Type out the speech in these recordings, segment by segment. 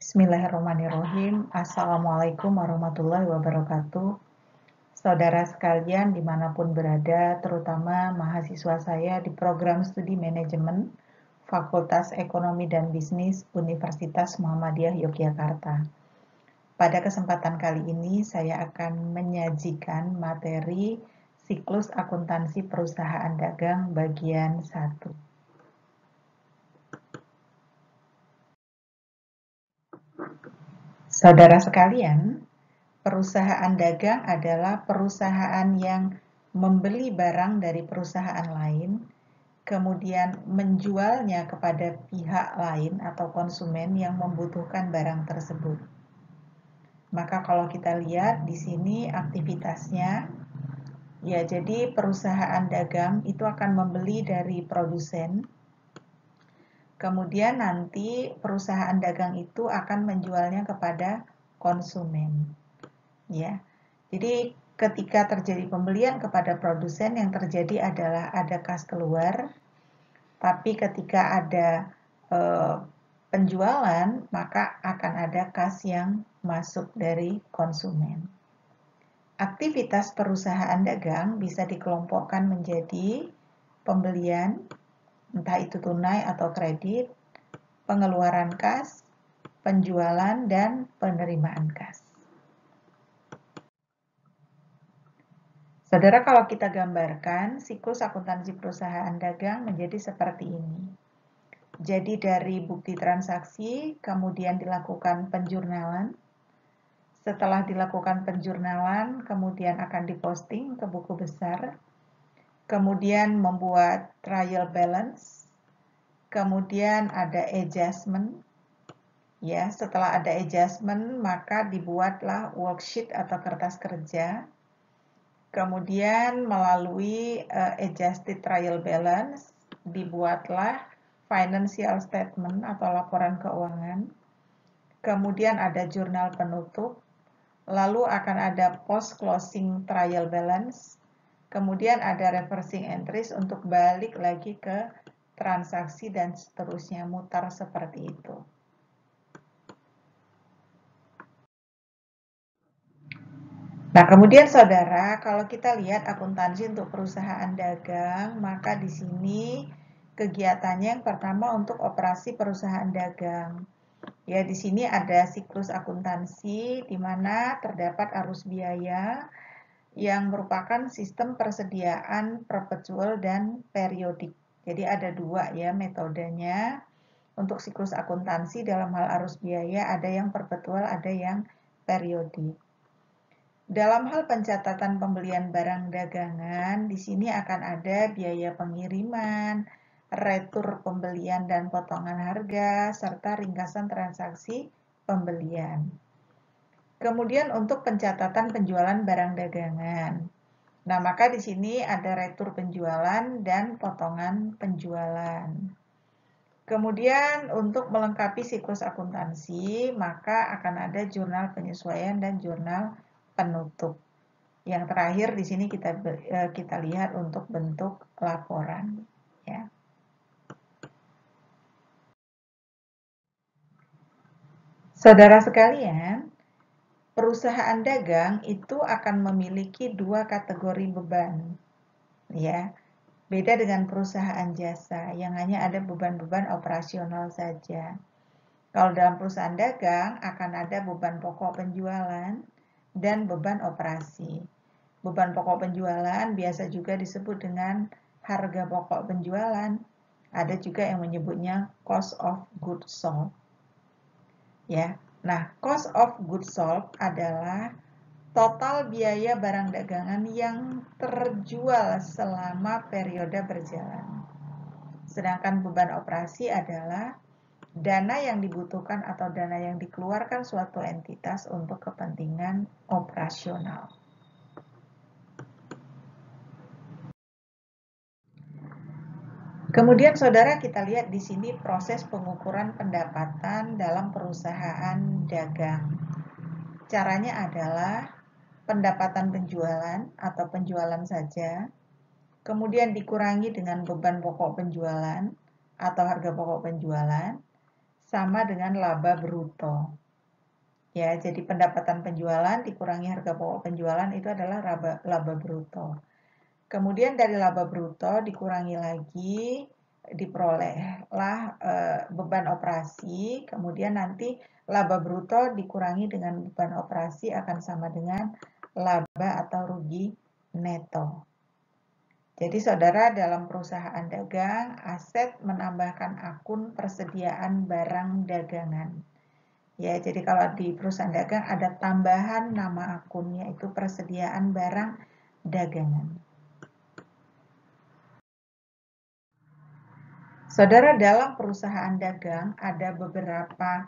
Bismillahirrahmanirrahim. Assalamualaikum warahmatullahi wabarakatuh. Saudara sekalian dimanapun berada, terutama mahasiswa saya di program studi manajemen Fakultas Ekonomi dan Bisnis Universitas Muhammadiyah Yogyakarta. Pada kesempatan kali ini saya akan menyajikan materi siklus akuntansi perusahaan dagang bagian 1. Saudara sekalian, perusahaan dagang adalah perusahaan yang membeli barang dari perusahaan lain, kemudian menjualnya kepada pihak lain atau konsumen yang membutuhkan barang tersebut. Maka kalau kita lihat di sini aktivitasnya, ya jadi perusahaan dagang itu akan membeli dari produsen, kemudian nanti perusahaan dagang itu akan menjualnya kepada konsumen. Ya, jadi ketika terjadi pembelian kepada produsen, yang terjadi adalah ada kas keluar, tapi ketika ada penjualan, maka akan ada kas yang masuk dari konsumen. Aktivitas perusahaan dagang bisa dikelompokkan menjadi pembelian, entah itu tunai atau kredit, pengeluaran kas, penjualan, dan penerimaan kas. Saudara, kalau kita gambarkan, siklus akuntansi perusahaan dagang menjadi seperti ini. Jadi dari bukti transaksi, kemudian dilakukan penjurnalan. Setelah dilakukan penjurnalan, kemudian akan diposting ke buku besar. Kemudian membuat trial balance. Kemudian ada adjustment. Ya, setelah ada adjustment, maka dibuatlah worksheet atau kertas kerja. Kemudian melalui adjusted trial balance, dibuatlah financial statement atau laporan keuangan. Kemudian ada jurnal penutup, lalu akan ada post closing trial balance. Kemudian ada reversing entries untuk balik lagi ke transaksi dan seterusnya, mutar seperti itu. Nah, kemudian saudara, kalau kita lihat akuntansi untuk perusahaan dagang, maka di sini kegiatannya yang pertama untuk operasi perusahaan dagang. Ya, di sini ada siklus akuntansi di mana terdapat arus biaya yang merupakan sistem persediaan perpetual dan periodik. Jadi ada dua ya metodenya untuk siklus akuntansi dalam hal arus biaya, ada yang perpetual, ada yang periodik. Dalam hal pencatatan pembelian barang dagangan, di sini akan ada biaya pengiriman, retur pembelian dan potongan harga, serta ringkasan transaksi pembelian. Kemudian untuk pencatatan penjualan barang dagangan. Nah, maka di sini ada retur penjualan dan potongan penjualan. Kemudian untuk melengkapi siklus akuntansi, maka akan ada jurnal penyesuaian dan jurnal penutup. Yang terakhir di sini kita lihat untuk bentuk laporan, ya. Saudara sekalian, perusahaan dagang itu akan memiliki dua kategori beban, ya. Beda dengan perusahaan jasa yang hanya ada beban-beban operasional saja. Kalau dalam perusahaan dagang akan ada beban pokok penjualan dan beban operasi. Beban pokok penjualan biasa juga disebut dengan harga pokok penjualan. Ada juga yang menyebutnya cost of goods sold. Ya. Nah, cost of goods sold adalah total biaya barang dagangan yang terjual selama periode berjalan. Sedangkan beban operasi adalah dana yang dibutuhkan atau dana yang dikeluarkan suatu entitas untuk kepentingan operasional. Kemudian saudara, kita lihat di sini proses pengukuran pendapatan dalam perusahaan dagang. Caranya adalah pendapatan penjualan atau penjualan saja, kemudian dikurangi dengan beban pokok penjualan atau harga pokok penjualan, sama dengan laba bruto. Ya, jadi pendapatan penjualan dikurangi harga pokok penjualan itu adalah laba bruto. Kemudian dari laba bruto dikurangi lagi, diperolehlah beban operasi, kemudian nanti laba bruto dikurangi dengan beban operasi akan sama dengan laba atau rugi neto. Jadi saudara, dalam perusahaan dagang, aset menambahkan akun persediaan barang dagangan. Ya, jadi kalau di perusahaan dagang ada tambahan nama akun, yaitu persediaan barang dagangan. Saudara, dalam perusahaan dagang ada beberapa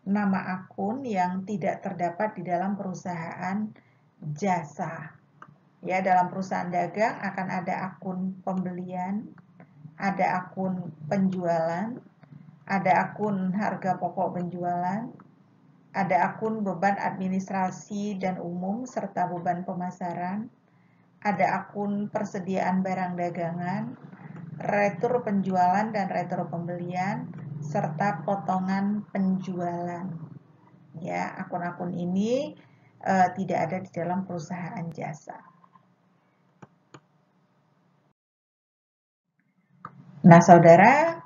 nama akun yang tidak terdapat di dalam perusahaan jasa. Ya, dalam perusahaan dagang akan ada akun pembelian, ada akun penjualan, ada akun harga pokok penjualan, ada akun beban administrasi dan umum serta beban pemasaran, ada akun persediaan barang dagangan, retur penjualan dan retur pembelian, serta potongan penjualan. Ya, akun-akun ini tidak ada di dalam perusahaan jasa. Nah, saudara,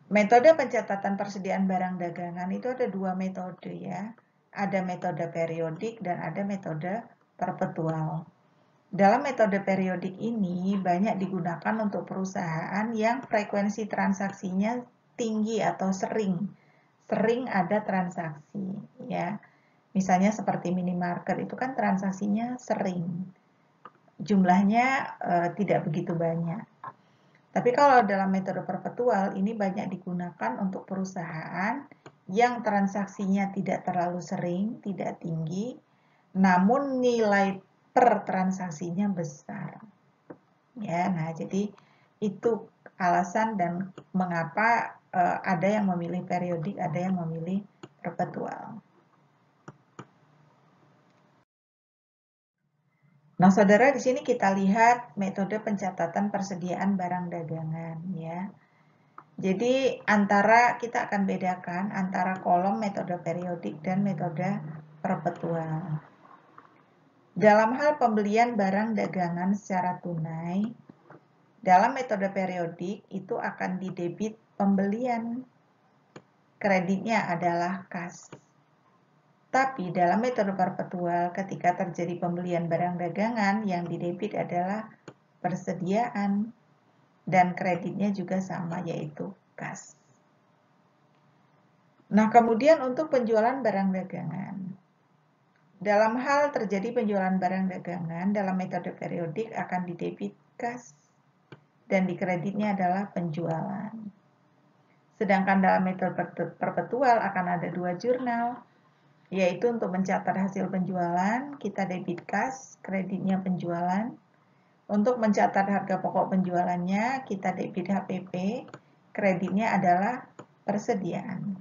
metode pencatatan persediaan barang dagangan itu ada dua metode ya. Ada metode periodik dan ada metode perpetual. Dalam metode periodik ini banyak digunakan untuk perusahaan yang frekuensi transaksinya tinggi atau sering ada transaksi ya. Misalnya seperti minimarket itu kan transaksinya sering, jumlahnya tidak begitu banyak. Tapi kalau dalam metode perpetual ini banyak digunakan untuk perusahaan yang transaksinya tidak terlalu sering, tidak tinggi, namun nilai per transaksinya besar. Ya, nah jadi itu alasan dan mengapa ada yang memilih periodik, ada yang memilih perpetual. Nah, saudara, di sini kita lihat metode pencatatan persediaan barang dagangan ya. Jadi kita akan bedakan antara kolom metode periodik dan metode perpetual. Dalam hal pembelian barang dagangan secara tunai, dalam metode periodik itu akan didebit pembelian. Kreditnya adalah kas. Tapi dalam metode perpetual, ketika terjadi pembelian barang dagangan, yang didebit adalah persediaan. Dan kreditnya juga sama, yaitu kas. Nah, kemudian untuk penjualan barang dagangan. Dalam hal terjadi penjualan barang dagangan, dalam metode periodik akan didebit kas. Dan di kreditnya adalah penjualan. Sedangkan dalam metode perpetual akan ada dua jurnal, yaitu untuk mencatat hasil penjualan, kita debit kas, kreditnya penjualan. Untuk mencatat harga pokok penjualannya, kita debit HPP, kreditnya adalah persediaan.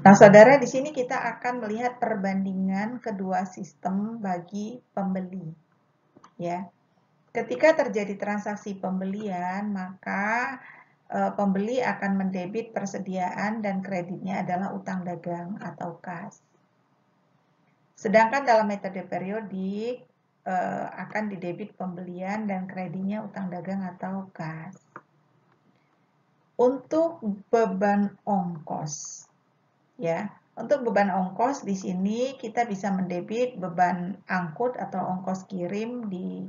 Nah, saudara, di sini kita akan melihat perbandingan kedua sistem bagi pembeli. Ya, ketika terjadi transaksi pembelian, maka pembeli akan mendebit persediaan dan kreditnya adalah utang dagang atau kas. Sedangkan dalam metode periodik akan didebit pembelian dan kreditnya utang dagang atau kas. Untuk beban ongkos, ya, untuk beban ongkos di sini kita bisa mendebit beban angkut atau ongkos kirim di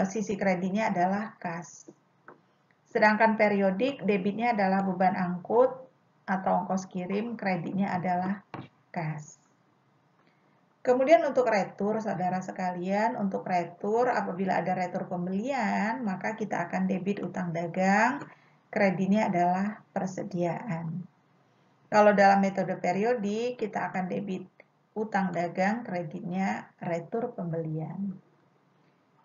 sisi kreditnya adalah kas. Sedangkan periodik debitnya adalah beban angkut atau ongkos kirim, kreditnya adalah kas. Kemudian untuk retur, saudara sekalian, untuk retur apabila ada retur pembelian, maka kita akan debit utang dagang, kreditnya adalah persediaan. Kalau dalam metode periodik, kita akan debit utang dagang, kreditnya retur pembelian.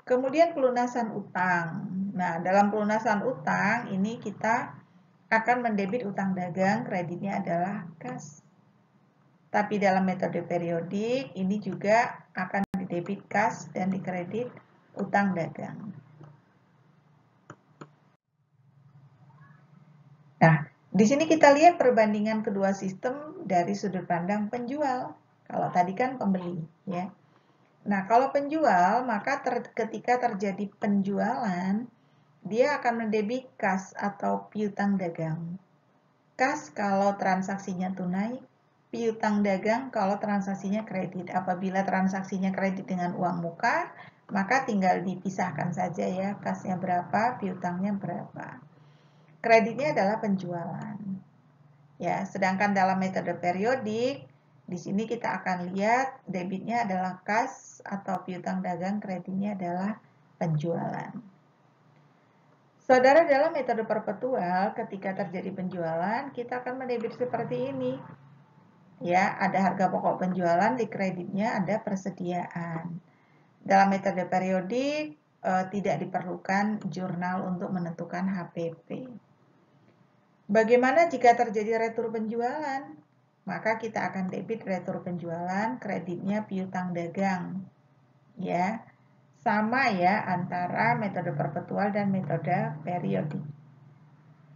Kemudian pelunasan utang. Nah, dalam pelunasan utang ini kita akan mendebit utang dagang, kreditnya adalah kas. Tapi dalam metode periodik ini juga akan didebit kas dan dikredit utang dagang. Nah, di sini kita lihat perbandingan kedua sistem dari sudut pandang penjual. Kalau tadi kan pembeli, ya. Nah, kalau penjual, maka ketika terjadi penjualan, dia akan mendebit kas atau piutang dagang. Kas kalau transaksinya tunai, piutang dagang kalau transaksinya kredit. Apabila transaksinya kredit dengan uang muka, maka tinggal dipisahkan saja ya, kasnya berapa, piutangnya berapa. Kreditnya adalah penjualan. Ya, sedangkan dalam metode periodik, di sini kita akan lihat debitnya adalah kas atau piutang dagang, kreditnya adalah penjualan. Saudara, dalam metode perpetual, ketika terjadi penjualan, kita akan mendebit seperti ini. Ya, ada harga pokok penjualan, di kreditnya ada persediaan. Dalam metode periodik, tidak diperlukan jurnal untuk menentukan HPP. Bagaimana jika terjadi retur penjualan? Maka kita akan debit retur penjualan, kreditnya piutang dagang. Ya, sama ya antara metode perpetual dan metode periodik.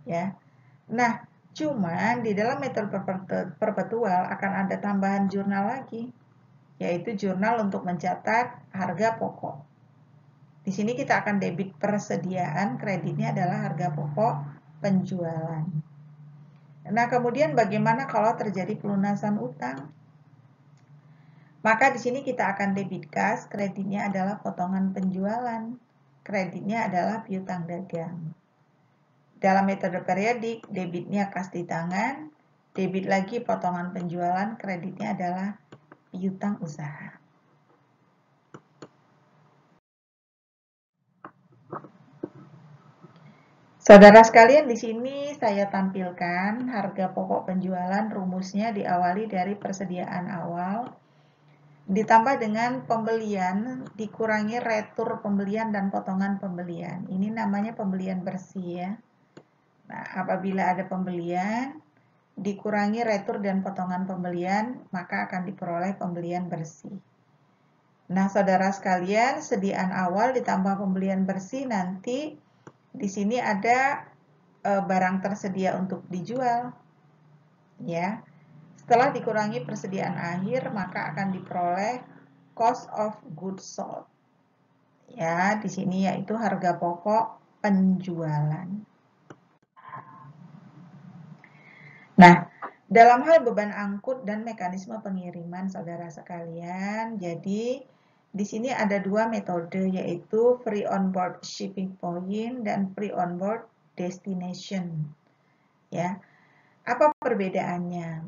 Ya. Nah, cuman di dalam metode perpetual akan ada tambahan jurnal lagi, yaitu jurnal untuk mencatat harga pokok. Di sini kita akan debit persediaan, kreditnya adalah harga pokok penjualan. Nah, kemudian bagaimana kalau terjadi pelunasan utang? Maka di sini kita akan debit kas, kreditnya adalah potongan penjualan. Kreditnya adalah piutang dagang. Dalam metode periodik, debitnya kas di tangan, debit lagi potongan penjualan, kreditnya adalah piutang usaha. Saudara sekalian, di sini saya tampilkan harga pokok penjualan, rumusnya diawali dari persediaan awal, ditambah dengan pembelian, dikurangi retur pembelian dan potongan pembelian. Ini namanya pembelian bersih ya. Nah, apabila ada pembelian, dikurangi retur dan potongan pembelian, maka akan diperoleh pembelian bersih. Nah, saudara sekalian, sediaan awal ditambah pembelian bersih, nanti di sini ada barang tersedia untuk dijual. Ya. Setelah dikurangi persediaan akhir, maka akan diperoleh cost of goods sold. Ya, di sini yaitu harga pokok penjualan. Nah, dalam hal beban angkut dan mekanisme pengiriman, saudara sekalian, jadi di sini ada dua metode, yaitu free on board shipping point dan free on board destination. Ya, apa perbedaannya?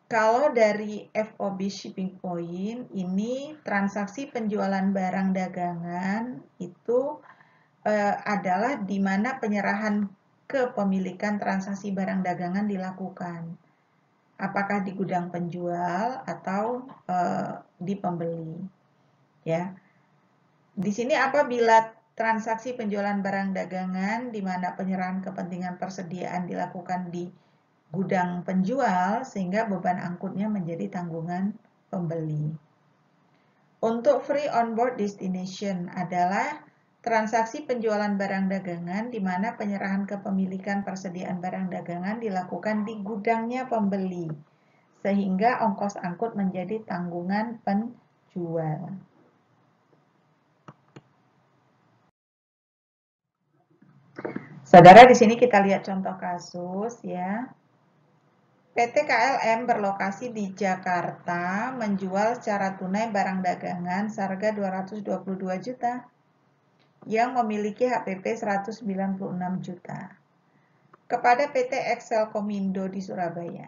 Kalau dari FOB shipping point, ini transaksi penjualan barang dagangan itu adalah di mana penyerahan kepemilikan transaksi barang dagangan dilakukan. Apakah di gudang penjual atau di pembeli. Ya. Di sini apabila transaksi penjualan barang dagangan di mana penyerahan kepentingan persediaan dilakukan di gudang penjual, sehingga beban angkutnya menjadi tanggungan pembeli. Untuk free on board destination adalah transaksi penjualan barang dagangan di mana penyerahan kepemilikan persediaan barang dagangan dilakukan di gudangnya pembeli, sehingga ongkos angkut menjadi tanggungan penjual. Saudara, di sini kita lihat contoh kasus ya. PT KLM berlokasi di Jakarta menjual secara tunai barang dagangan seharga 222 juta yang memiliki HPP 196 juta kepada PT Excelcomindo di Surabaya.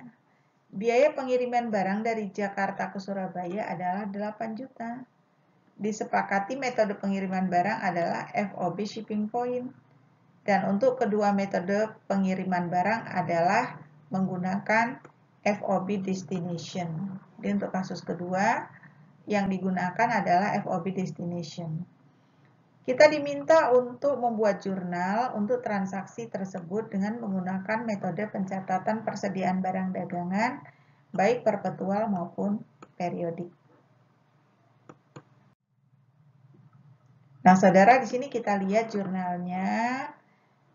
Biaya pengiriman barang dari Jakarta ke Surabaya adalah 8 juta. Disepakati metode pengiriman barang adalah FOB shipping point. Dan untuk kedua metode pengiriman barang adalah menggunakan FOB destination. Jadi untuk kasus kedua yang digunakan adalah FOB destination. Kita diminta untuk membuat jurnal untuk transaksi tersebut dengan menggunakan metode pencatatan persediaan barang dagangan baik perpetual maupun periodik. Nah, saudara, di sini kita lihat jurnalnya.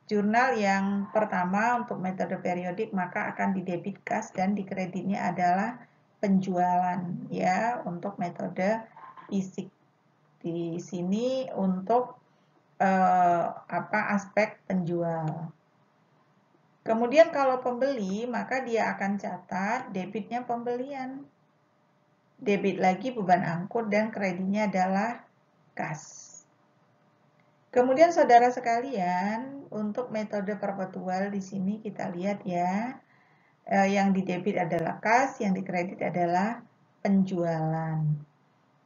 Jurnal yang pertama untuk metode periodik maka akan di debit kas dan di kreditnya adalah penjualan ya untuk metode fisik. Di sini untuk aspek penjual. Kemudian kalau pembeli maka dia akan catat debitnya pembelian. Debit lagi beban angkut dan kreditnya adalah kas. Kemudian saudara sekalian, untuk metode perpetual di sini kita lihat ya, yang di debit adalah kas, yang di kredit adalah penjualan.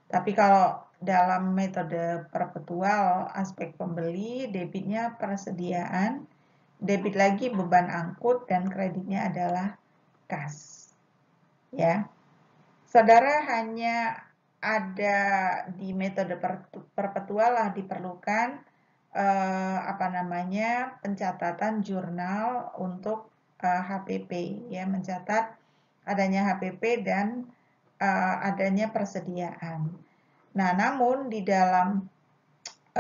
Tapi kalau dalam metode perpetual aspek pembeli, debitnya persediaan, debit lagi beban angkut, dan kreditnya adalah kas. Ya, saudara hanya ada di metode perpetual lah diperlukan pencatatan jurnal untuk HPP ya, mencatat adanya HPP dan adanya persediaan. Nah, namun di dalam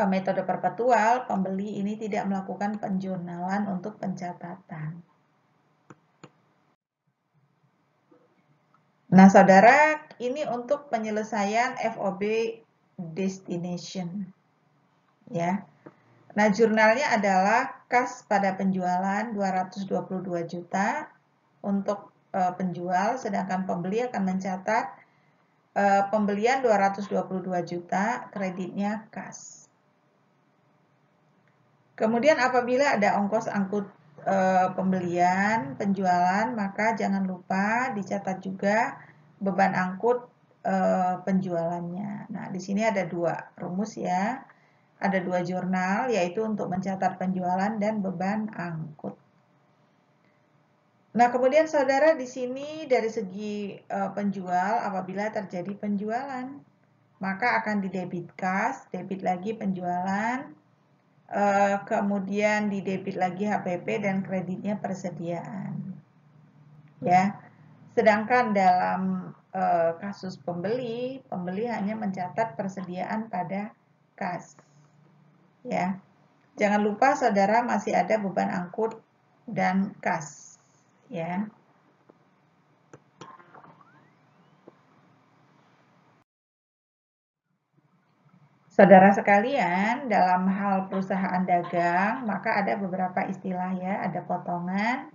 metode perpetual pembeli ini tidak melakukan penjurnalan untuk pencatatan. Nah, saudara, ini untuk penyelesaian FOB destination ya. Nah, jurnalnya adalah kas pada penjualan 222 juta untuk penjual, sedangkan pembeli akan mencatat pembelian 222 juta, kreditnya kas. Kemudian apabila ada ongkos angkut pembelian, penjualan, maka jangan lupa dicatat juga beban angkut penjualannya. Nah, di sini ada dua rumus ya. Ada dua jurnal, yaitu untuk mencatat penjualan dan beban angkut. Nah, kemudian saudara di sini dari segi penjual, apabila terjadi penjualan, maka akan di debit kas, debit lagi penjualan, kemudian di debit lagi HPP dan kreditnya persediaan. Ya, sedangkan dalam kasus pembeli hanya mencatat persediaan pada kas. Ya, jangan lupa saudara masih ada beban angkut dan kas, ya. Saudara sekalian, dalam hal perusahaan dagang, maka ada beberapa istilah ya, ada potongan,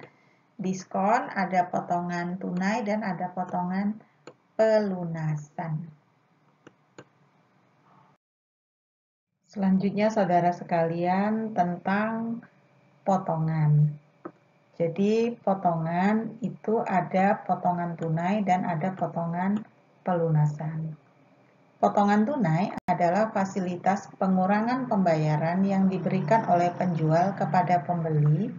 diskon, ada potongan tunai, dan ada potongan pelunasan. Selanjutnya saudara sekalian tentang potongan. Jadi potongan itu ada potongan tunai dan ada potongan pelunasan. Potongan tunai adalah fasilitas pengurangan pembayaran yang diberikan oleh penjual kepada pembeli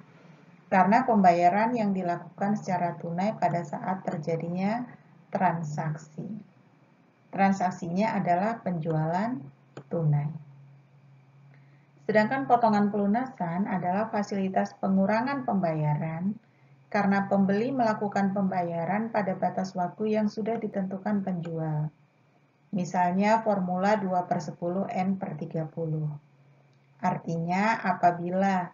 karena pembayaran yang dilakukan secara tunai pada saat terjadinya transaksi. Transaksinya adalah penjualan tunai. Sedangkan potongan pelunasan adalah fasilitas pengurangan pembayaran karena pembeli melakukan pembayaran pada batas waktu yang sudah ditentukan penjual. Misalnya formula 2/10 N/30. Artinya apabila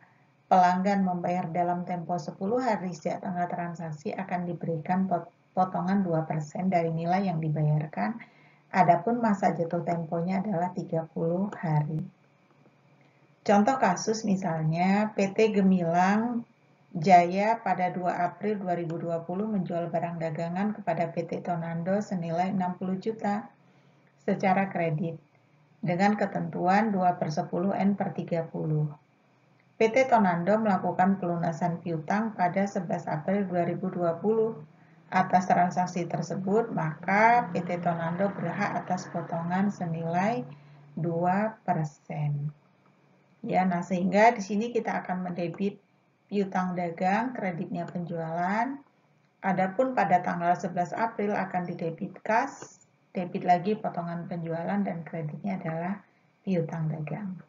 pelanggan membayar dalam tempo 10 hari sejak tanggal transaksi akan diberikan potongan 2% dari nilai yang dibayarkan, adapun masa jatuh temponya adalah 30 hari. Contoh kasus misalnya PT Gemilang Jaya pada 2 April 2020 menjual barang dagangan kepada PT Tonando senilai 60 juta secara kredit dengan ketentuan 2/10 N/30. PT Tonando melakukan pelunasan piutang pada 11 April 2020. Atas transaksi tersebut, maka PT Tonando berhak atas potongan senilai 2%. Ya, nah sehingga di sini kita akan mendebit piutang dagang, kreditnya penjualan. Adapun pada tanggal 11 April akan didebit kas, debit lagi potongan penjualan dan kreditnya adalah piutang dagang.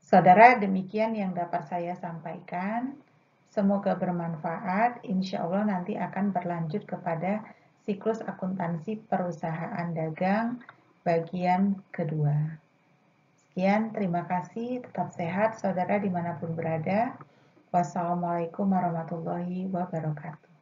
Saudara, demikian yang dapat saya sampaikan. Semoga bermanfaat. Insya Allah nanti akan berlanjut kepada siklus akuntansi perusahaan dagang bagian kedua. Sekian, terima kasih. Tetap sehat, saudara dimanapun berada. Wassalamualaikum warahmatullahi wabarakatuh.